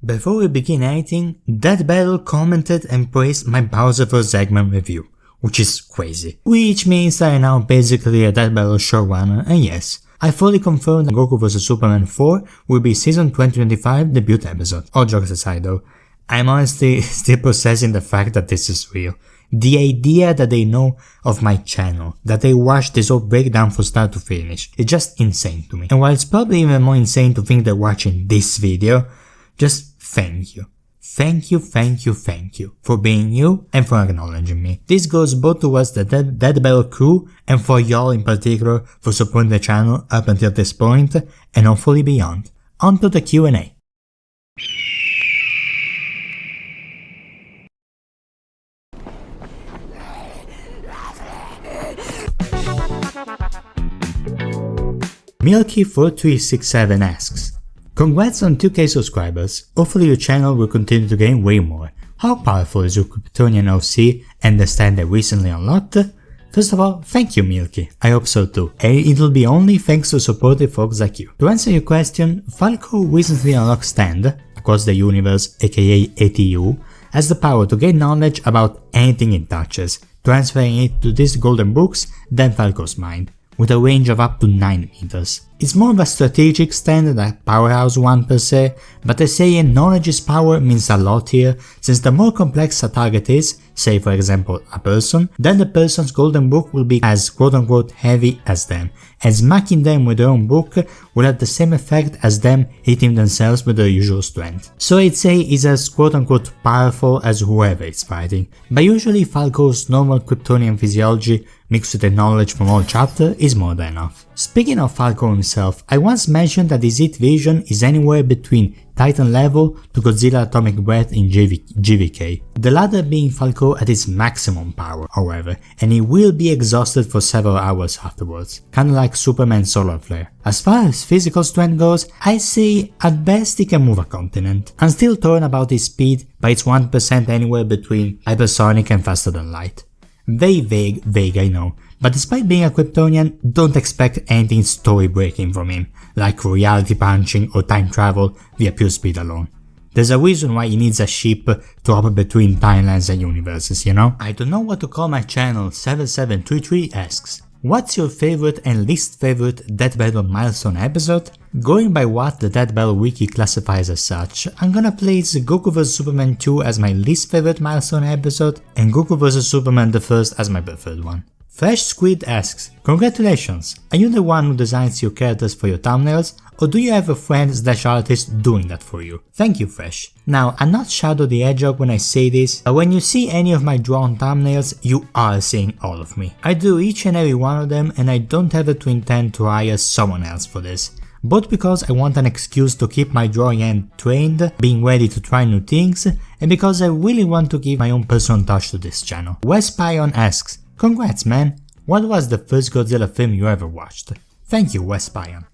Before we begin anything, Dead Battle commented and praised my Bowser vs Eggman review, which is crazy. Which means that I am now basically a Dead Battle showrunner, and yes, I fully confirmed that Goku vs Superman 4 will be season 2025 debut episode. All jokes aside though, I'm honestly still processing the fact that this is real. The idea that they know of my channel, that they watched this whole breakdown from start to finish, is just insane to me. And while it's probably even more insane to think they're watching this video, just thank you. Thank you for being you and for acknowledging me. This goes both towards the Dead Battle crew and for y'all in particular for supporting the channel up until this point and hopefully beyond. On to the Q&A. Milky4367 asks, congrats on 2k subscribers, hopefully your channel will continue to gain way more. How powerful is your Kryptonian OC and the stand that recently unlocked? First of all, thank you Milky, I hope so too, and it'll be only thanks to supportive folks like you. To answer your question, Fal-Koh recently unlocked stand, across the universe aka ATU, has the power to gain knowledge about anything it touches, transferring it to these golden books than Fal-Koh's mind, with a range of up to 9 meters. It's more of a strategic stand than a powerhouse one per se, but I say knowledge is power means a lot here, since the more complex a target is, say for example a person, then the person's golden book will be as quote-unquote heavy as them, and smacking them with their own book will have the same effect as them hitting themselves with their usual strength. So I'd say it's as quote-unquote powerful as whoever is fighting, but usually Fal-Koh's normal Kryptonian physiology mixed with the knowledge from all chapter is more than enough. Speaking of Fal-Koh himself, I once mentioned that his hit vision is anywhere between Titan level to Godzilla Atomic Breath in GVK, the latter being Fal-Koh at his maximum power, however, and he will be exhausted for several hours afterwards, kinda like Superman's solar flare. As far as physical strength goes, I say at best he can move a continent. I'm still torn about his speed, but it's 1% anywhere between hypersonic and faster than light. Very vague I know, but despite being a Kryptonian, don't expect anything story-breaking from him, like reality punching or time travel via pure speed alone. There's a reason why he needs a ship to hop between timelines and universes, you know? I don't know what to call my channel. 7733 asks, what's your favorite and least favorite Dead Battle milestone episode? Going by what the Dead Battle wiki classifies as such, I'm gonna place Goku vs Superman 2 as my least favorite milestone episode and Goku vs Superman the first as my preferred one. Fresh Squid asks, congratulations, are you the one who designs your characters for your thumbnails, or do you have a friend/artist doing that for you? Thank you Fresh. Now, I'm not Shadow the Hedgehog when I say this, but when you see any of my drawn thumbnails, you are seeing all of me. I do each and every one of them and I don't have it to intend to hire someone else for this. Both because I want an excuse to keep my drawing hand trained, being ready to try new things, and because I really want to give my own personal touch to this channel. Wes Pion asks, congrats man, what was the first Godzilla film you ever watched? Thank you Wes Pion.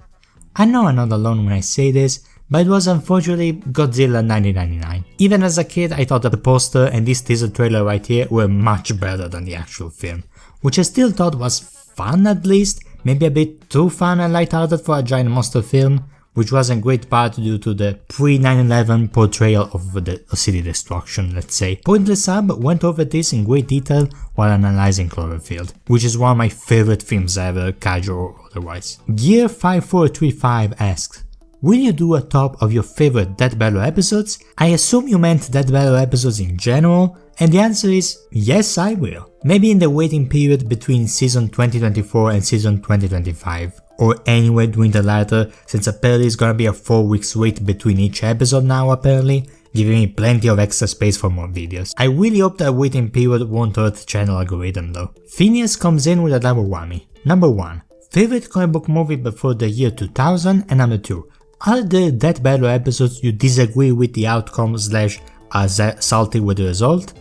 I know I'm not alone when I say this, but it was unfortunately Godzilla 1999. Even as a kid I thought that the poster and this teaser trailer right here were much better than the actual film, which I still thought was fun at least, maybe a bit too fun and lighthearted for a giant monster film, which was in great part due to the pre-9/11 portrayal of the city destruction, let's say. Pointless Sub went over this in great detail while analyzing Cloverfield, which is one of my favorite films ever, kaiju or otherwise. Gear5435 asks, will you do a top of your favorite Dead Battle episodes? I assume you meant Dead Battle episodes in general, and the answer is yes I will. Maybe in the waiting period between season 2024 and season 2025, or anywhere during the latter, since apparently it's gonna be a 4 weeks wait between each episode now apparently, giving me plenty of extra space for more videos. I really hope that waiting period won't hurt the channel algorithm though. Phineas comes in with a double whammy. Number 1. Favorite comic book movie before the year 2000, and number 2. Are there Dead Battle episodes you disagree with the outcome / are salty with the result?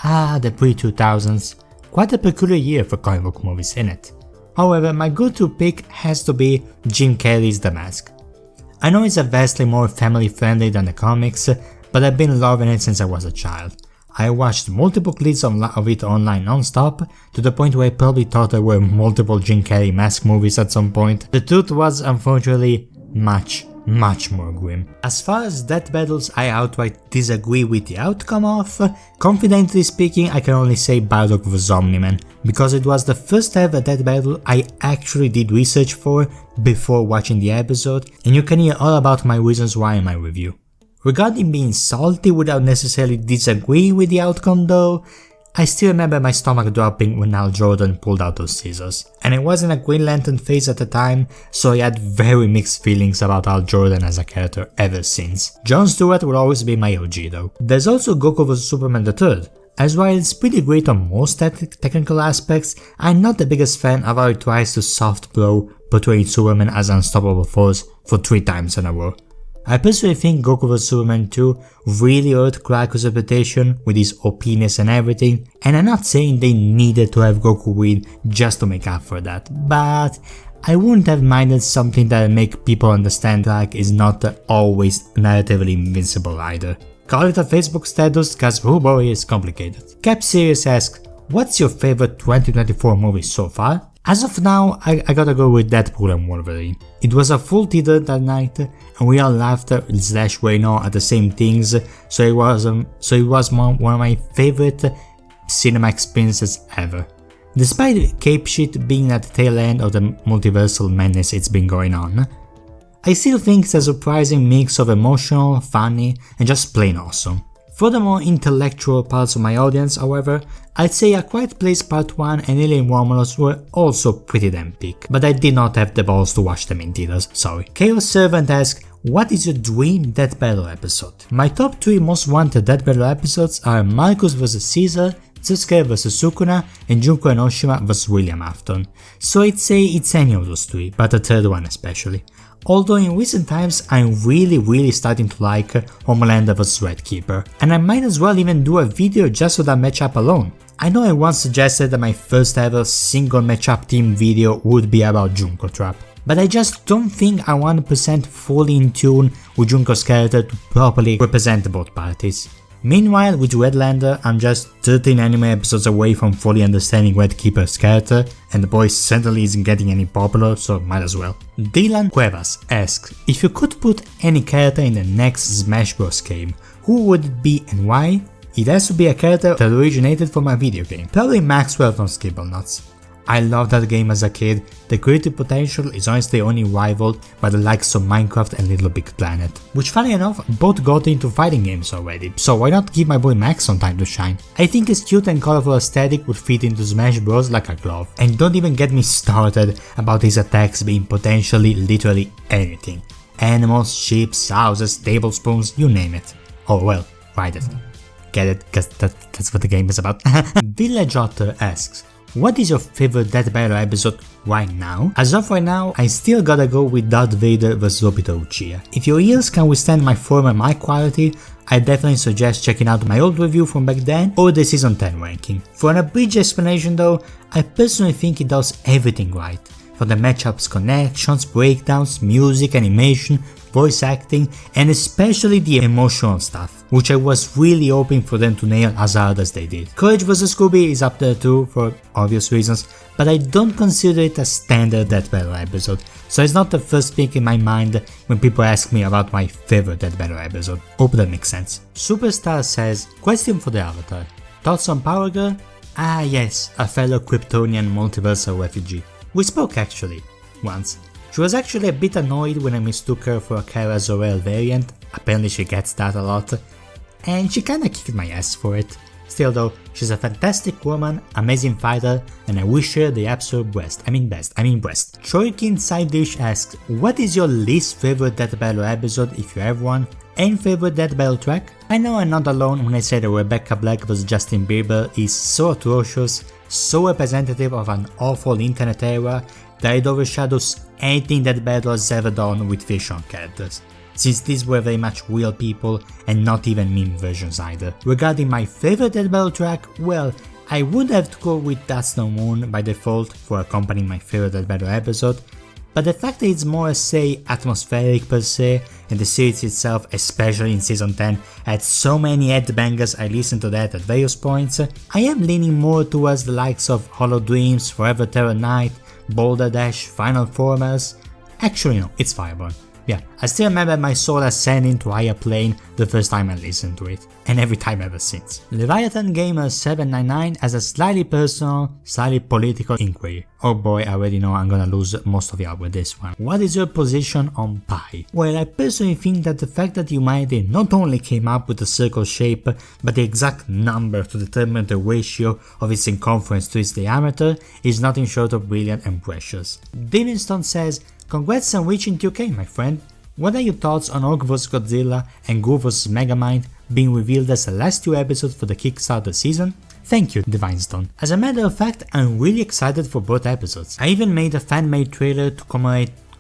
Ah, the pre-2000s. Quite a peculiar year for comic book movies, innit? However, my go-to pick has to be Jim Carrey's The Mask. I know it's vastly more family friendly than the comics, but I've been loving it since I was a child. I watched multiple clips of it online non-stop, to the point where I probably thought there were multiple Jim Carrey Mask movies at some point. The truth was, unfortunately, much much more grim. As far as death battles I outright disagree with the outcome of, confidently speaking I can only say Bardock vs Omni-Man, because it was the first ever death battle I actually did research for before watching the episode, and you can hear all about my reasons why in my review. Regarding being salty without necessarily disagreeing with the outcome though, I still remember my stomach dropping when Hal Jordan pulled out those scissors, and I was in a Green Lantern phase at the time, so I had very mixed feelings about Hal Jordan as a character ever since. Jon Stewart will always be my OG though. There's also Goku vs Superman III. As while it's pretty great on most technical aspects, I'm not the biggest fan of how it tries to soft blow portraying Superman as an unstoppable force for 3 times in a row. I personally think Goku vs Superman 2 really hurt Krako's reputation with his OPness and everything, and I'm not saying they needed to have Goku win just to make up for that, but I wouldn't have minded something that would make people understand Krak is not always narratively invincible either. Call it a Facebook status cause oh boy it's complicated. Cap Series asks, what's your favorite 2024 movie so far? As of now, I gotta go with Deadpool and Wolverine. It was a full theater that night, and we all laughed / went on at the same things, so it was one of my favorite cinema experiences ever. Despite Cape Shit being at the tail end of the multiversal madness it's been going on, I still think it's a surprising mix of emotional, funny, and just plain awesome. For the more intellectual parts of my audience, however, I'd say A Quiet Place Part 1 and Alien Romulus were also pretty damn peak, but I did not have the balls to watch them in theaters, sorry. Chaos Servant asks, what is your dream Death Battle episode? My top 3 most wanted Death Battle episodes are Marcus vs Caesar, Tsusuke vs Sukuna, and Junko Enoshima vs William Afton, so I'd say it's any of those 3, but the third one especially. Although in recent times I'm really starting to like Homelander vs Red Keeper, and I might as well even do a video just for that matchup alone. I know I once suggested that my first ever single matchup team video would be about Junko Trap, but I just don't think I'm 100% fully in tune with Junko's character to properly represent both parties. Meanwhile, with Redlander, I'm just 13 anime episodes away from fully understanding Red Keeper's character, and the boy certainly isn't getting any popular, so might as well. Dylan Cuevas asks, if you could put any character in the next Smash Bros game, who would it be and why? It has to be a character that originated from a video game, probably Maxwell from Scribblenauts. I loved that game as a kid, the creative potential is honestly only rivaled by the likes of Minecraft and Little Big Planet, which funny enough both got into fighting games already, so why not give my boy Max some time to shine. I think his cute and colorful aesthetic would fit into Smash Bros like a glove, and don't even get me started about his attacks being potentially literally anything. Animals, ships, houses, tablespoons, you name it. Oh well, ride it. Get it, cause that's what the game is about. Village Otter asks, what is your favorite Death Battle episode right now? As of right now, I still gotta go with Darth Vader vs Obito Uchiha. If your ears can withstand my former mic quality, I definitely suggest checking out my old review from back then or the season 10 ranking. For an abridged explanation though, I personally think it does everything right. From the matchups, connections, breakdowns, music, animation, voice acting, and especially the emotional stuff, which I was really hoping for them to nail as hard as they did. Courage vs Scooby is up there too, for obvious reasons, but I don't consider it a standard Death Battle episode, so it's not the first pick in my mind when people ask me about my favorite Death Battle episode. Hope that makes sense. Superstar says, question for the Avatar. Thoughts on Power Girl? Ah yes, a fellow Kryptonian multiversal refugee. We spoke actually, once. She was actually a bit annoyed when I mistook her for a Kara Zor-El variant, apparently she gets that a lot, and she kinda kicked my ass for it. Still though, she's a fantastic woman, amazing fighter, and I wish her the absolute best. Choikin Side Dish asks, what is your least favorite Death Battle episode if you have one, and favorite Death Battle track? I know I'm not alone when I say that Rebecca Black vs Justin Bieber is so atrocious, so representative of an awful internet era, that it overshadows anything that Battle has ever done with fiction characters, since these were very much real people and not even meme versions either. Regarding my favorite Death Battle track, well, I would have to go with That's No Moon by default for accompanying my favorite Death Battle episode, but the fact that it's more, say, atmospheric per se, and the series itself, especially in season 10, had so many headbangers I listened to that at various points, I am leaning more towards the likes of Hollow Dreams, Forever Terror Night, Boulder Dash, Final Formers. Actually no, it's Fireborn. Yeah, I still remember my soul ascending to higher plane the first time I listened to it, and every time ever since. Leviathan Gamer 799 has a slightly personal, slightly political inquiry. Oh boy, I already know I'm gonna lose most of y'all with this one. What is your position on pi? Well, I personally think that the fact that humanity not only came up with the circle shape, but the exact number to determine the ratio of its circumference to its diameter is nothing short of brilliant and precious. Divinstone says, "Congrats on reaching 2K, my friend. What are your thoughts on Hulk vs Godzilla and Goku vs Megamind being revealed as the last 2 episodes for the Kickstarter season?" Thank you, Divinestone. As a matter of fact, I'm really excited for both episodes. I even made a fan-made trailer to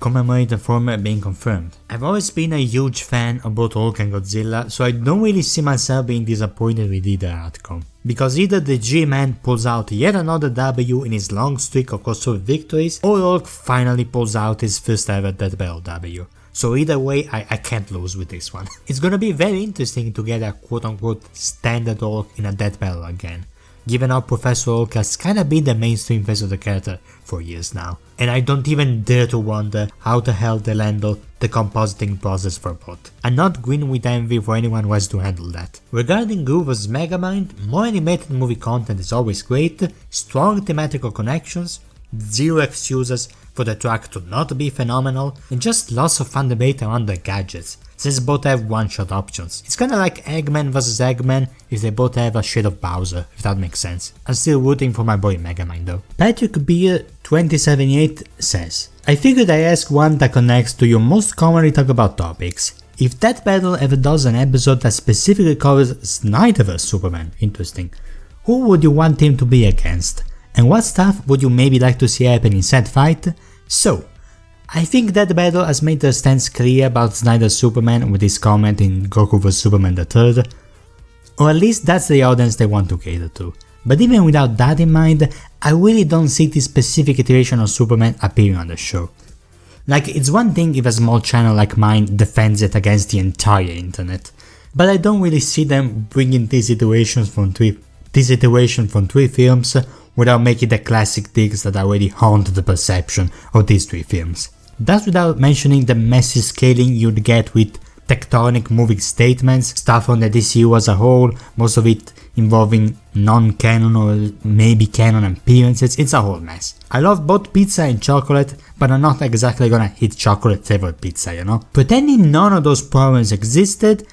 commemorate the former being confirmed. I've always been a huge fan of both Hulk and Godzilla, so I don't really see myself being disappointed with either outcome. Because either the G-Man pulls out yet another W in his long streak of crossover victories, or Hulk finally pulls out his first ever Death Battle W. So either way, I can't lose with this one. It's gonna be very interesting to get a quote-unquote standard Hulk in a Death Battle again, given how Professor Hulk has kinda been the mainstream face of the character for years now. And I don't even dare to wonder how the hell they'll handle the compositing process for both. I'm not green with envy for anyone who has to handle that. Regarding Goku vs Megamind, more animated movie content is always great, strong thematical connections, zero excuses for the track to not be phenomenal, and just lots of fun debate around the gadgets, since both have one-shot options. It's kinda like Eggman vs Eggman if they both have a shade of Bowser, if that makes sense. I'm still rooting for my boy Megamind though. Patrick Beer 2078 says, "I figured I ask one that connects to your most commonly talked about topics. If Death Battle ever does an episode that specifically covers Snyder vs Superman, interesting, who would you want him to be against? And what stuff would you maybe like to see happen in said fight?" So, I think Death Battle has made their stance clear about Snyder's Superman with his comment in Goku vs Superman the 3rd, or at least that's the audience they want to cater to. But even without that in mind, I really don't see this specific iteration of Superman appearing on the show. Like, it's one thing if a small channel like mine defends it against the entire internet, but I don't really see them bringing this iteration from three films without making the classic digs that already haunt the perception of these 3 films. That's without mentioning the messy scaling you'd get with tectonic moving statements, stuff on the DCU as a whole, most of it involving non-canon or maybe canon appearances. It's a whole mess. I love both pizza and chocolate, but I'm not exactly gonna hit chocolate flavored pizza, you know? Pretending none of those problems existed,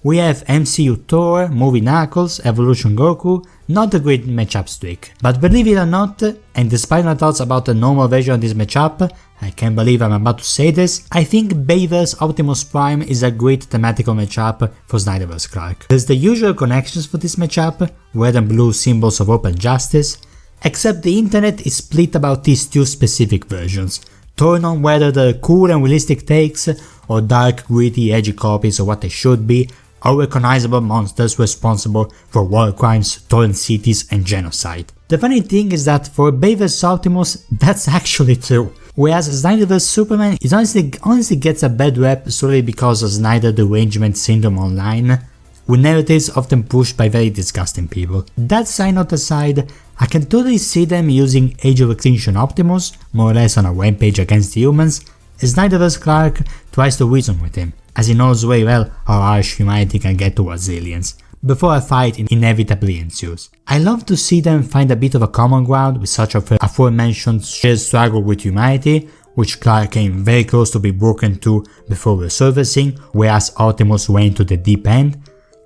we have MCU Thor, Movie Knuckles, Evolution Goku, not a great matchup streak. But believe it or not, and despite my thoughts about the normal version of this matchup, I can't believe I'm about to say this, I think Bayverse Optimus Prime is a great thematical matchup for Snyder vs Clark. There's the usual connections for this matchup, red and blue symbols of hope and justice, except the internet is split about these 2 specific versions, torn on whether they're cool and realistic takes, or dark, gritty, edgy copies of what they should be, unrecognizable monsters responsible for war crimes, torn cities and genocide. The funny thing is that for Bayverse Optimus, that's actually true. Whereas Snyder vs Superman is honestly gets a bad rep solely because of Snyder derangement syndrome online, with narratives often pushed by very disgusting people. That side note aside, I can totally see them using Age of Extinction Optimus, more or less on a rampage against the humans, as Snyder vs Clark tries to reason with him, as he knows very well how harsh humanity can get towards aliens, before a fight inevitably ensues. I love to see them find a bit of a common ground with such a aforementioned shared struggle with humanity, which Clark came very close to be broken to before resurfacing, whereas Optimus went to the deep end.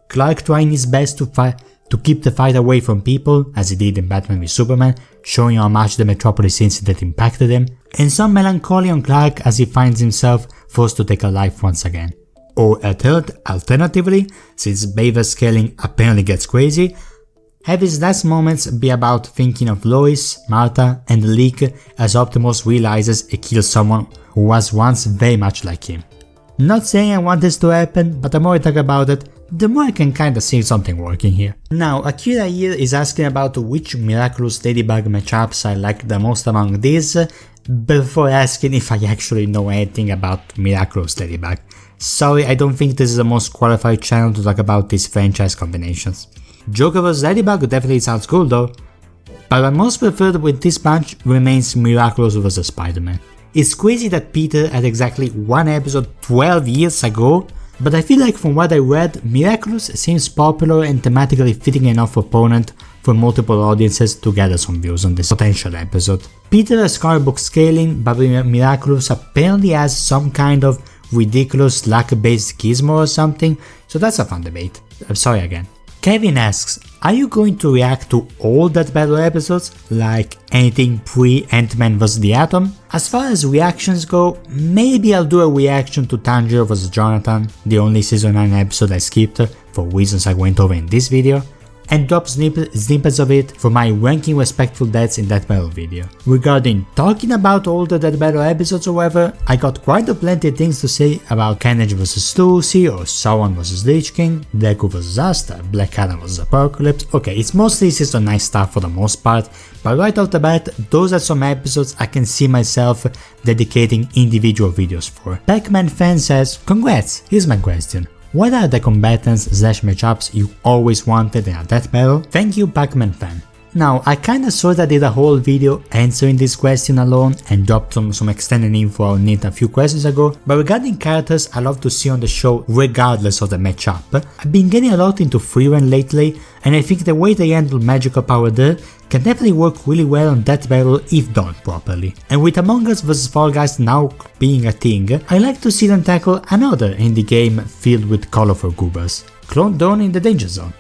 Clark trying his best to keep the fight away from people, as he did in Batman v Superman, showing how much the Metropolis incident impacted him, and some melancholy on Clark as he finds himself forced to take a life once again. Or alternatively, since Bayverse scaling apparently gets crazy, have his last moments be about thinking of Lois, Martha and the League as Optimus realizes he killed someone who was once very much like him. Not saying I want this to happen, but the more I talk about it, the more I can kinda see something working here. Now, Akira here is asking about which Miraculous Ladybug matchups I like the most among these, before asking if I actually know anything about Miraculous Ladybug. Sorry, I don't think this is the most qualified channel to talk about these franchise combinations. Joker vs Ladybug definitely sounds cool though, but my most preferred with this bunch remains Miraculous vs Spider-Man. It's crazy that Peter had exactly one episode 12 years ago, but I feel like from what I read, Miraculous seems popular and thematically fitting enough opponent for multiple audiences to gather some views on this potential episode. Peter has comic book scaling, but Miraculous apparently has some kind of ridiculous luck-based gizmo or something, so that's a fun debate. I'm sorry again. Kevin asks, are you going to react to all Death Battle episodes, like anything pre-Ant-Man vs. the Atom? As far as reactions go, maybe I'll do a reaction to Tanjiro vs. Jonathan, the only season 9 episode I skipped for reasons I went over in this video, and drop snippets of it for my ranking respectful deaths in Death Battle video. Regarding talking about all the Death Battle episodes however, I got quite a plenty of things to say about Carnage vs. Lucy, or Sauron vs. Lich King, Deku vs. Asta, Black Adam vs. Apocalypse. Okay, it's mostly season 9 stuff for the most part, but right off the bat, those are some episodes I can see myself dedicating individual videos for. Pac-Man fan says, congrats, here's my question. What are the combatants/matchups you always wanted in a death battle? Thank you, Pac-Man fan. Now, I kinda sorta did a whole video answering this question alone and dropped some extended info on it a few questions ago, but regarding characters I love to see on the show regardless of the matchup, I've been getting a lot into Freeran lately, and I think the way they handle magical power there can definitely work really well on Death Battle if done properly. And with Among Us vs Fall Guys now being a thing, I like to see them tackle another indie game filled with colorful goobers. Clone Drone in the Danger Zone.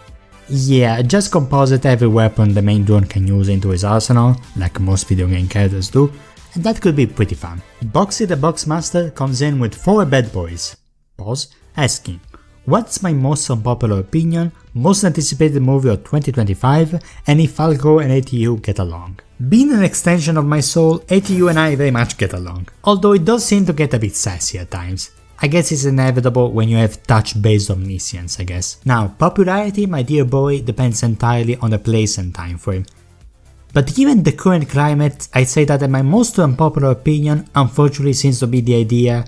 Yeah, just composite every weapon the main drone can use into his arsenal, like most video game characters do, and that could be pretty fun. Boxy the Boxmaster comes in with 4 bad boys. Pause, asking, what's my most unpopular opinion, most anticipated movie of 2025, and if Fal-Koh and ATU get along? Being an extension of my soul, ATU and I very much get along, although it does seem to get a bit sassy at times. I guess it's inevitable when you have touch-based omniscience, I guess. Now, popularity, my dear boy, depends entirely on the place and time frame. But given the current climate, I'd say that my most unpopular opinion unfortunately seems to be the idea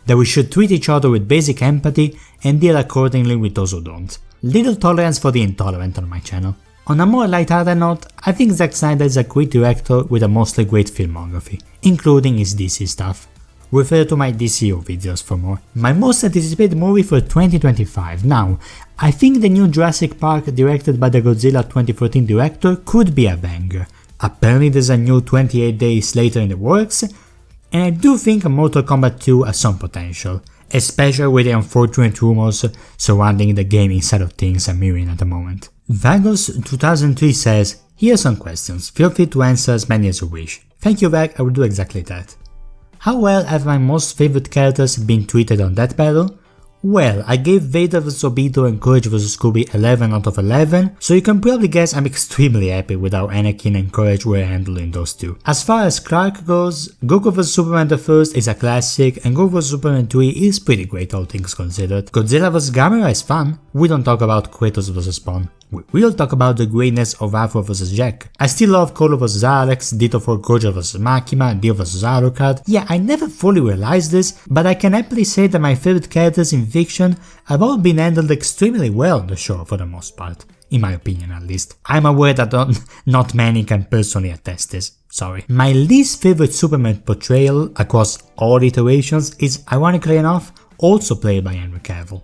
that we should treat each other with basic empathy and deal accordingly with those who don't. Little tolerance for the intolerant on my channel. On a more lighthearted note, I think Zack Snyder is a great director with a mostly great filmography, including his DC stuff. Refer to my DCU videos for more. My most anticipated movie for 2025. Now, I think the new Jurassic Park directed by the Godzilla 2014 director could be a banger. Apparently there's a new 28 Days Later in the works, and I do think Mortal Kombat 2 has some potential, especially with the unfortunate rumors surrounding the gaming side of things I'm hearing at the moment. Vagos2003 says, here are some questions, feel free to answer as many as you wish. Thank you Vag, I will do exactly that. How well have my most favorite characters been treated on Death Battle? Well, I gave Vader vs Obito and Courage vs Scooby 11 out of 11, so you can probably guess I'm extremely happy with how Anakin and Courage were handling those two. As far as Clark goes, Goku vs Superman the first is a classic and Goku vs Superman 3 is pretty great all things considered. Godzilla vs Gamera is fun, we don't talk about Kratos vs Spawn. We'll talk about the greatness of Afro vs Jack. I still love Kolo vs Alex, Ditto for Gojo vs Makima, Dio vs Alucard. Yeah, I never fully realized this, but I can happily say that my favorite characters in fiction have all been handled extremely well on the show for the most part. In my opinion at least. I'm aware that not many can personally attest this, sorry. My least favorite Superman portrayal across all iterations is, ironically enough, also played by Henry Cavill.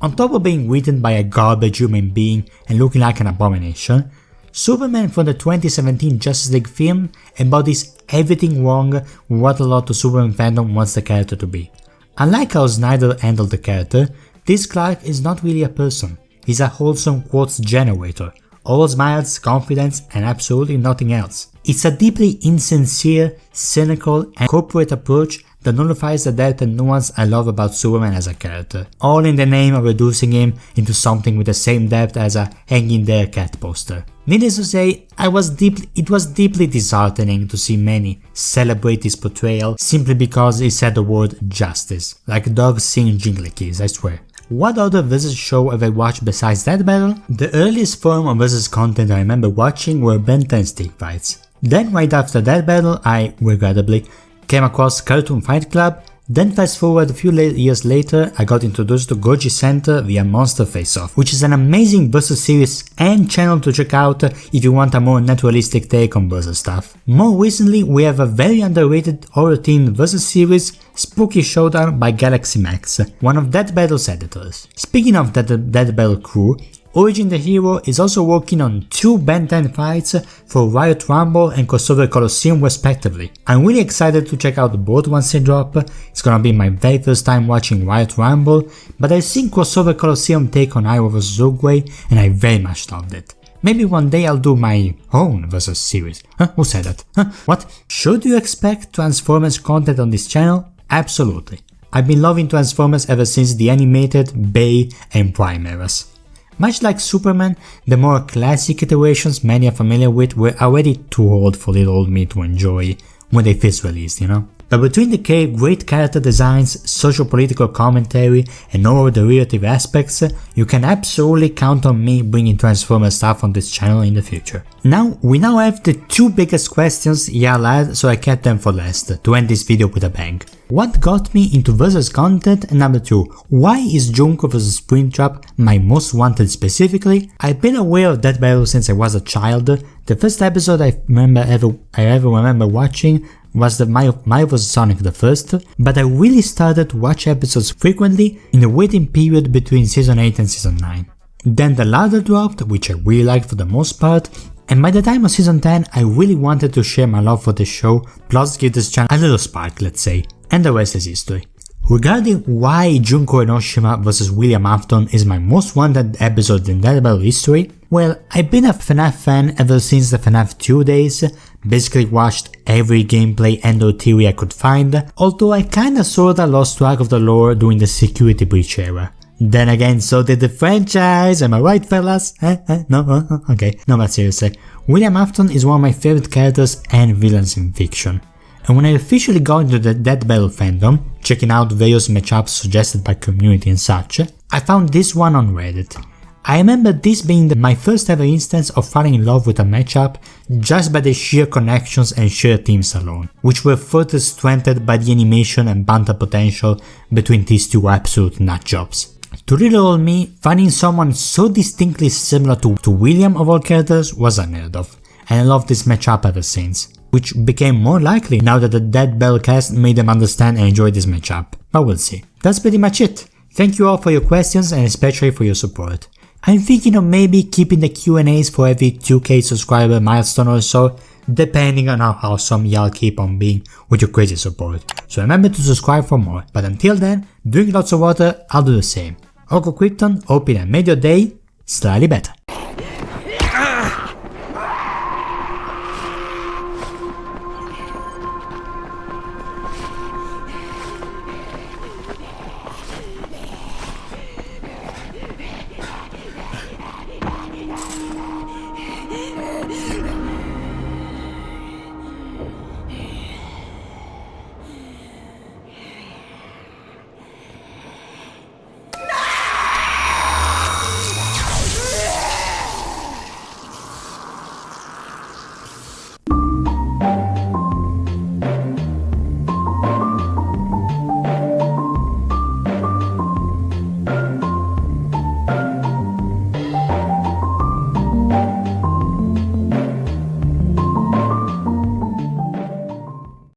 On top of being written by a garbage human being and looking like an abomination, Superman from the 2017 Justice League film embodies everything wrong with what a lot of Superman fandom wants the character to be. Unlike how Snyder handled the character, this Clark is not really a person, he's a wholesome quotes generator, all smiles, confidence and absolutely nothing else. It's a deeply insincere, cynical and corporate approach that nullifies the depth and nuance I love about Superman as a character, all in the name of reducing him into something with the same depth as a hanging there cat poster. Needless to say, it was deeply disheartening to see many celebrate his portrayal simply because he said the word justice, like dogs sing Jingle Keys, I swear. What other Versus show have I watched besides Death Battle? The earliest form of Versus content I remember watching were Ben 10 stick fights. Then right after Death Battle I, regrettably, came across Cartoon Fight Club, Then fast forward a few years later, I got introduced to Goji Center via Monster Face Off, which is an amazing versus series and channel to check out if you want a more naturalistic take on versus stuff. More recently, we have a very underrated horror themed versus series, Spooky Showdown by Galaxy Max, one of Dead Battle's editors. Speaking of Dead Battle crew, Origin the Hero is also working on 2 Ben 10 fights for Riot Rumble and Crossover Colosseum respectively. I'm really excited to check out both once they drop. It's gonna be my very first time watching Riot Rumble, but I've seen Crossover Colosseum take on Iroh vs Uruguay and I very much loved it. Maybe one day I'll do my own versus series. Who said that? What? Should you expect Transformers content on this channel? Absolutely. I've been loving Transformers ever since the animated, Bay and Prime eras. Much like Superman, the more classic iterations many are familiar with were already too old for little old me to enjoy when they first released, you know? But between the great character designs, socio-political commentary and all derivative aspects, you can absolutely count on me bringing Transformers stuff on this channel in the future. We now have the 2 biggest questions y'all had, so I kept them for last, to end this video with a bang. What got me into versus content, and number 2, why is Junko vs Springtrap my most wanted specifically? I've been aware of that battle since I was a child. The first episode I ever remember watching was the Mario vs Sonic the first, but I really started to watch episodes frequently in the waiting period between season 8 and season 9. Then the ladder dropped, which I really liked for the most part, and by the time of season 10 I really wanted to share my love for the show, plus give this channel a little spark, let's say, and the rest is history. Regarding why Junko Enoshima vs William Afton is my most wanted episode in Dead Battle history, well, I've been a FNAF fan ever since the FNAF 2 days, basically watched every gameplay and or theory I could find, although I kinda sorta lost track of the lore during the security breach era. Then again, so did the franchise, am I right fellas? No? Okay, no, but seriously, William Afton is one of my favorite characters and villains in fiction. And when I officially got into the Dead Battle fandom, checking out various matchups suggested by community and such, I found this one on Reddit. I remember this being my first ever instance of falling in love with a matchup just by the sheer connections and shared themes alone, which were further strengthened by the animation and banter potential between these 2 absolute nutjobs. To little old me, finding someone so distinctly similar to William of all characters was unheard of, and I loved this matchup ever since, which became more likely now that the Dead Battle cast made them understand and enjoy this matchup, but we'll see. That's pretty much it. Thank you all for your questions and especially for your support. I'm thinking of maybe keeping the Q&As for every 2k subscriber milestone or so, depending on how awesome y'all keep on being with your crazy support. So remember to subscribe for more, but until then, drink lots of water, I'll do the same. Oko Krypton, hoping I made your day slightly better.